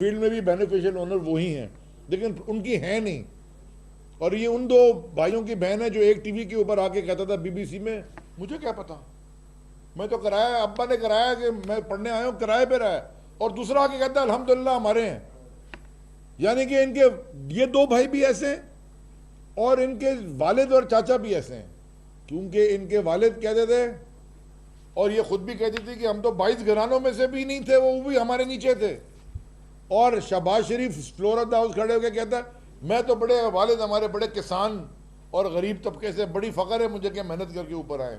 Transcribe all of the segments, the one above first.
Field में भी beneficial owner वही हैं, लेकिन उनकी है नहीं। और ये उन दो भाइयों की बहन है जो एक टीवी के ऊपर आके कहता था बीबीसी में, मुझे क्या पता, मैं तो कराया, अब्बा ने कराया कि मैं पढ़ने आया हूँ, किराए पे रहा है। और दूसरा आके कहता है अल्हम्दुलिल्लाह हमारे हैं। यानी कि इनके ये दो भाई भी ऐसे हैं और इनके वालिद और चाचा भी ऐसे हैं, क्योंकि इनके वालिद कहते थे और ये खुद भी कहती थी कि हम तो 22 घरानों में से भी नहीं थे, वो भी हमारे नीचे थे। और शहबाज शरीफ फ्लोर ऑफ द हाउस खड़े होकर कहता है मैं तो बड़े वालिद हमारे बड़े किसान और गरीब तबके से, बड़ी फख्र है मुझे कि मेहनत करके ऊपर आए।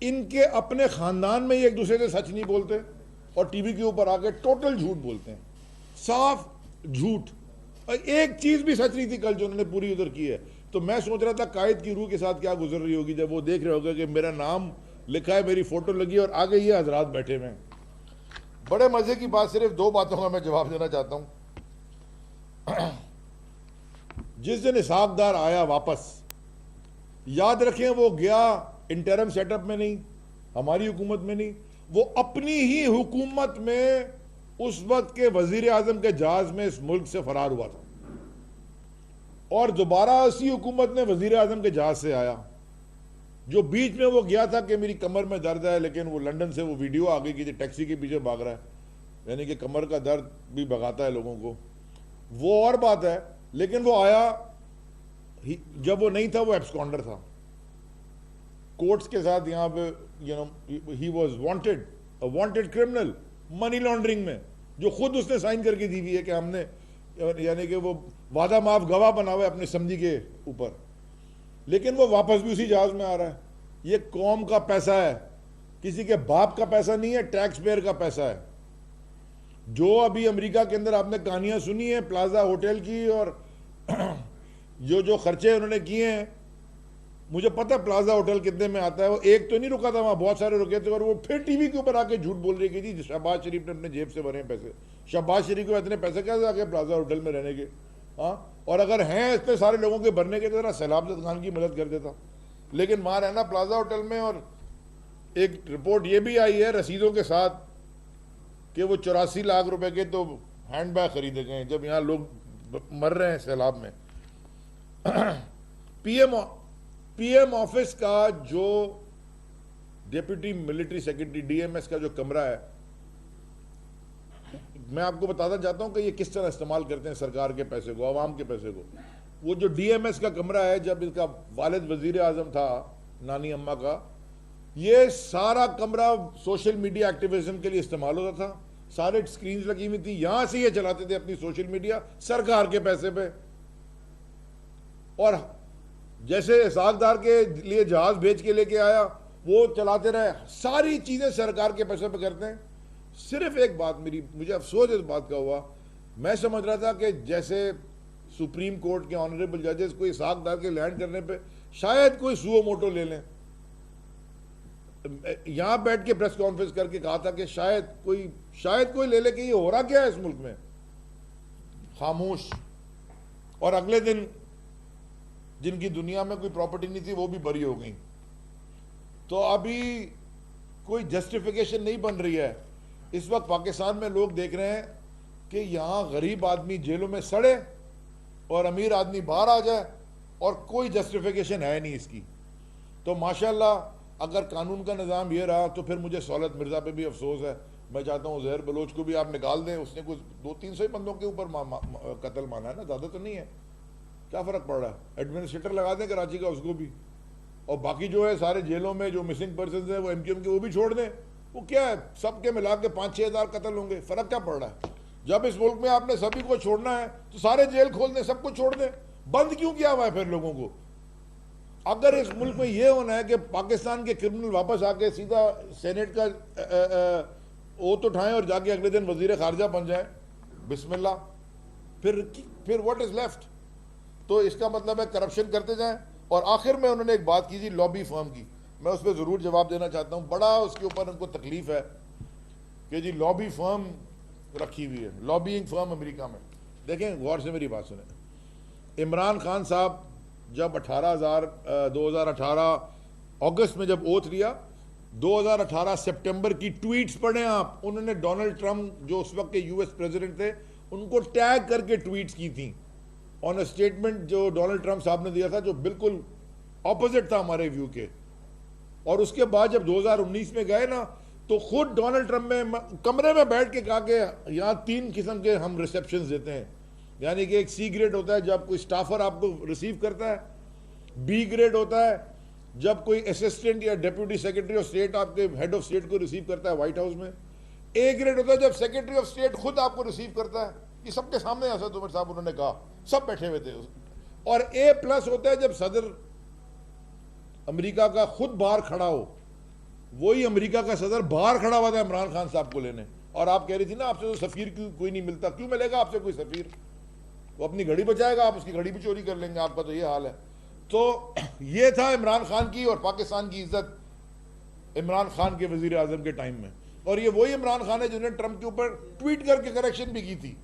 इनके अपने खानदान में ही एक दूसरे से सच नहीं बोलते और टीवी के ऊपर आके टोटल झूठ बोलते हैं, साफ झूठ। और एक चीज भी सच नहीं थी कल जो उन्होंने पूरी उधर की है। तो मैं सोच रहा था कायद की रूह के साथ क्या गुजर रही होगी जब वो देख रहे होगा कि मेरा नाम लिखा है, मेरी फोटो लगी है और आगे ये हजरात बैठे हुए हैं। बड़े मजे की बात, सिर्फ दो बातों का मैं जवाब देना चाहता हूं। जिस दिन इसहाकदार आया वापस, याद रखें वो गया इंटरम सेटअप में नहीं, हमारी हुकूमत में नहीं, वो अपनी ही हुकूमत में उस वक्त के वजीर आजम के जहाज में इस मुल्क से फरार हुआ था और दोबारा उसी हुकूमत ने वजीर आजम के जहाज से आया। जो बीच में वो गया था कि मेरी कमर में दर्द है, लेकिन वो लंदन से वो वीडियो आ गई कि टैक्सी के पीछे भाग रहा है, यानी कि कमर का दर्द भी भगाता है लोगों को, वो और बात है। लेकिन वो आया, जब वो नहीं था वो एब्सकॉन्डर था कोर्ट्स के साथ यहाँ पे, he was wanted, wanted criminal money laundering में, जो खुद उसने साइन करके दी हुई है कि हमने, यानी कि वो वादा माफ गवाह बना हुआ है अपने समझी के ऊपर। लेकिन वो वापस भी उसी जहाज में आ रहा है। ये कौम का पैसा है, किसी के बाप का पैसा नहीं है, टैक्स पेयर का पैसा है। जो अभी अमेरिका के अंदर आपने कहानियां सुनी है प्लाजा होटल की और जो जो खर्चे उन्होंने किए हैं, मुझे पता है प्लाजा होटल कितने में आता है। वो एक तो नहीं रुका था वहां, बहुत सारे रुके थे। और वो फिर टीवी के ऊपर आके झूठ बोल रही कि जी शहबाज शरीफ ने अपने जेब से भरे पैसे। शहबाज शरीफ को इतने पैसे कैसे आके प्लाजा होटल में रहने के? हाँ, और अगर हैं इतने सारे लोगों के भरने के तो सैलाब जद खान की मदद कर देता। लेकिन वहां रहना प्लाजा होटल में। और एक रिपोर्ट ये भी आई है रसीदों के साथ कि वो 84 लाख रुपए के तो हैंड बैग खरीदे गए जब यहाँ लोग मर रहे हैं सैलाब में। पीएम ऑफिस का जो डिप्टी मिलिट्री सेक्रेटरी डीएमएस का जो कमरा है, मैं आपको बताना चाहता हूं कि ये किस तरह इस्तेमाल करते हैं सरकार के पैसे को, आवाम के पैसे को। वो जो डीएमएस का कमरा है, जब इसका वालिद वजीर आजम था, नानी अम्मा का, ये सारा कमरा सोशल मीडिया एक्टिविज्म के लिए इस्तेमाल होता था। सारे स्क्रीन लगी हुई थी, यहां से ये चलाते थे अपनी सोशल मीडिया सरकार के पैसे पे। और जैसे इसहाकदार के लिए जहाज भेज के लेके आया, वो चलाते रहे। सारी चीजें सरकार के पैसे पे करते हैं। सिर्फ एक बात मुझे अफसोस इस बात का हुआ, मैं समझ रहा था कि जैसे सुप्रीम कोर्ट के ऑनरेबल जजेस कोई इसहाकदार के लैंड करने पे शायद कोई सुओ मोटो ले लें। यहां बैठ के प्रेस कॉन्फ्रेंस करके कहा था कि शायद कोई ले ले कि ये हो रहा क्या है इस मुल्क में। खामोश। और अगले दिन जिनकी दुनिया में कोई प्रॉपर्टी नहीं थी वो भी बरी हो गई। तो अभी कोई जस्टिफिकेशन नहीं बन रही है। इस वक्त पाकिस्तान में लोग देख रहे हैं कि यहां गरीब आदमी जेलों में सड़े और अमीर आदमी बाहर आ जाए, और कोई जस्टिफिकेशन है नहीं इसकी। तो माशाल्लाह अगर कानून का निज़ाम ये रहा तो फिर मुझे सौलत मिर्जा पे भी अफसोस है। मैं चाहता हूँ ज़हर बलोच को भी आप निकाल दें। उसने कुछ 200-300 बंदों के ऊपर कत्ल माना है ना, ज़्यादा तो नहीं है। क्या फ़र्क पड़ रहा है? एडमिनिस्ट्रेटर लगा दें कराची का, उसको भी। और बाकी जो है सारे जेलों में जो मिसिंग पर्सन है वो एमक्यूएम के, वो भी छोड़ दें। वो क्या है, सबके मिला के 5-6 हज़ार कत्ल होंगे, फ़र्क क्या पड़ रहा है? जब इस मुल्क में आपने सभी को छोड़ना है तो सारे जेल खोल दें, सबको छोड़ दें। बंद क्यों किया हुआ है फिर लोगों को? अगर इस मुल्क में यह होना है कि पाकिस्तान के क्रिमिनल वापस आके सीधा सेनेट का ओथ उठाएं और जाके अगले दिन वजीर खारजा बन जाए, बिस्मिल्लाह, फिर व्हाट इज लेफ्ट? तो इसका मतलब है करप्शन करते जाएं। और आखिर में उन्होंने एक बात की थी लॉबी फर्म की, मैं उस पर ज़रूर जवाब देना चाहता हूँ। बड़ा उसके ऊपर उनको तकलीफ है कि जी लॉबी फर्म रखी हुई है, लॉबिंग फर्म अमेरिका में। देखें गौर से मेरी बात सुने। इमरान खान साहब जब 2018 अगस्त में जब ओथ लिया 2018 सितंबर की ट्वीट्स पढ़ें आप, उन्होंने डोनाल्ड ट्रंप जो उस वक्त के यूएस प्रेसिडेंट थे उनको टैग करके ट्वीट्स की थी ऑन अ स्टेटमेंट जो डोनाल्ड ट्रंप साहब ने दिया था, जो बिल्कुल ऑपोजिट था हमारे व्यू के। और उसके बाद जब 2019 में गए ना, तो खुद डोनाल्ड ट्रंप में कमरे में बैठ के कहा कि यहाँ 3 किस्म के हम रिसेप्शन देते हैं, यानी कि एक सी ग्रेड होता है जब कोई स्टाफर आपको रिसीव करता है, बी ग्रेड होता है जब कोई असिस्टेंट या डेप्यूटी सेक्रेटरी ऑफ स्टेट आपके हेड ऑफ स्टेट को रिसीव करता है व्हाइट हाउस में, ए ग्रेड होता है जब सेक्रेटरी ऑफ स्टेट खुद आपको रिसीव करता है। ये सबके सामने असद उमर साहब उन्होंने कहा, सब बैठे हुए थे। और ए प्लस होता है जब सदर अमेरिका का खुद बाहर खड़ा हो, वही अमेरिका का सदर बाहर खड़ा हुआ था इमरान खान साहब को लेने, और आप कह रही थी ना आपसे तो सफीर क्यों कोई नहीं मिलता, क्यों मिलेगा आपसे कोई सफीर, वो अपनी घड़ी बचाएगा, आप उसकी घड़ी भी चोरी कर लेंगे, आपका तो ये हाल है। तो ये था इमरान खान की और पाकिस्तान की इज्जत इमरान खान के वजीर आजम के टाइम में। और ये वही इमरान खान है जिन्होंने ट्रंप के ऊपर ट्वीट करके करेक्शन भी की थी।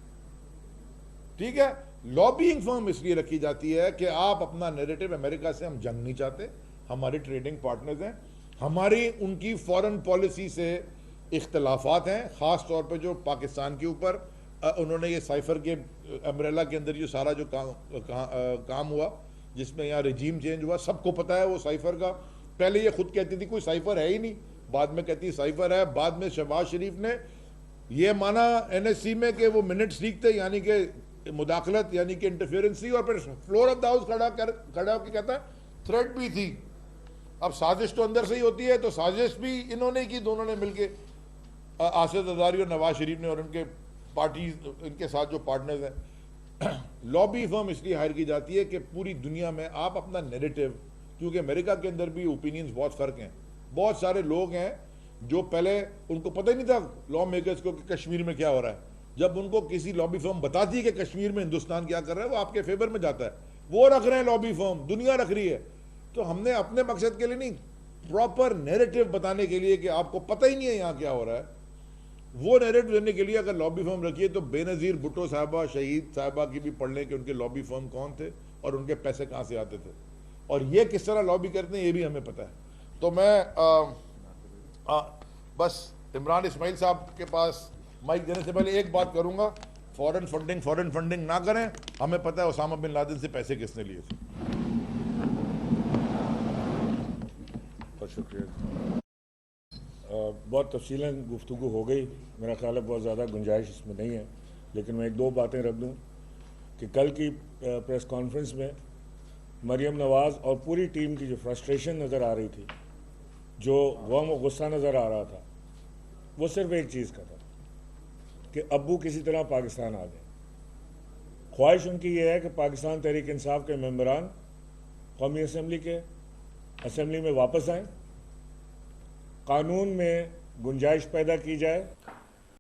ठीक है, लॉबिंग फर्म इसलिए रखी जाती है कि आप अपना नैरेटिव, अमेरिका से हम जंग नहीं चाहते, हमारे ट्रेडिंग पार्टनर्स हैं, हमारी उनकी फॉरेन पॉलिसी से इख्तलाफात हैं, ख़ास तौर पे जो पाकिस्तान के ऊपर उन्होंने ये साइफर के अम्ब्रेला के अंदर जो सारा जो काम हुआ जिसमें यहाँ रिजीम चेंज हुआ, सबको पता है वो साइफर का। पहले ये खुद कहती थी कोई साइफर है ही नहीं, बाद में कहती साइफर है। बाद में शहबाज शरीफ ने ये माना एनएससी में कि वो मिनट्स लीक थे, यानी कि मुदाखलत, यानी कि इंटरफेरेंसी, और फिर फ्लोर ऑफ द हाउस खड़ा होकर कहता है थ्रेट भी थी। अब साजिश तो अंदर से ही होती है, तो साजिश भी इन्होंने की, दोनों ने मिलके, आसिफ जरदारी और नवाज शरीफ ने, और उनके पार्टी इनके साथ जो पार्टनर्स हैं। लॉबी फर्म इसलिए हायर की जाती है कि पूरी दुनिया में आप अपना नैरेटिव, क्योंकि अमेरिका के अंदर भी ओपिनियंस बहुत फ़र्क हैं, बहुत सारे लोग हैं जो पहले उनको पता ही नहीं था लॉ मेकर्स को कि कश्मीर में क्या हो रहा है, जब उनको किसी लॉबी फर्म बताती है कि कश्मीर में हिंदुस्तान क्या कर रहा है, वो आपके फेवर में जाता है, वो रख रहे हैं लॉबी फर्म, दुनिया रख रही है। तो हमने अपने मकसद के लिए नहीं, प्रॉपर नैरेटिव बताने के लिए कि आपको पता ही नहीं है यहाँ क्या हो रहा है, वो नैरेटिव देने के लिए अगर लॉबी फर्म रखिए, तो बेनज़ीर भुट्टो साहबा, शहीद साहबा की भी पढ़ लें कि उनके लॉबी फर्म कौन थे और उनके पैसे कहाँ से आते थे, और ये किस तरह लॉबी करते हैं ये भी हमें पता है। तो मैं बस इमरान इस्माइल साहब के पास माइक देने से पहले एक बात करूँगा, फॉरेन फंडिंग ना करें, हमें पता है उसामा बिन लादेन से पैसे किसने लिए थे। बहुत शुक्रिया। बहुत तफसीलन गुफ्तगू हो गई, मेरा ख्याल है बहुत ज़्यादा गुंजाइश इसमें नहीं है, लेकिन मैं 1-2 बातें रख दूँ कि कल की प्रेस कॉन्फ्रेंस में मरियम नवाज़ और पूरी टीम की जो फ्रस्ट्रेशन नज़र आ रही थी, जो गम और गुस्सा नज़र आ रहा था, वो सिर्फ एक चीज़ का था कि अब्बू किसी तरह पाकिस्तान आ जाए। ख्वाहिश उनकी ये है कि पाकिस्तान तहरीक इंसाफ के मेंबरान कौमी असम्बली में वापस आएँ, कानून में गुंजाइश पैदा की जाए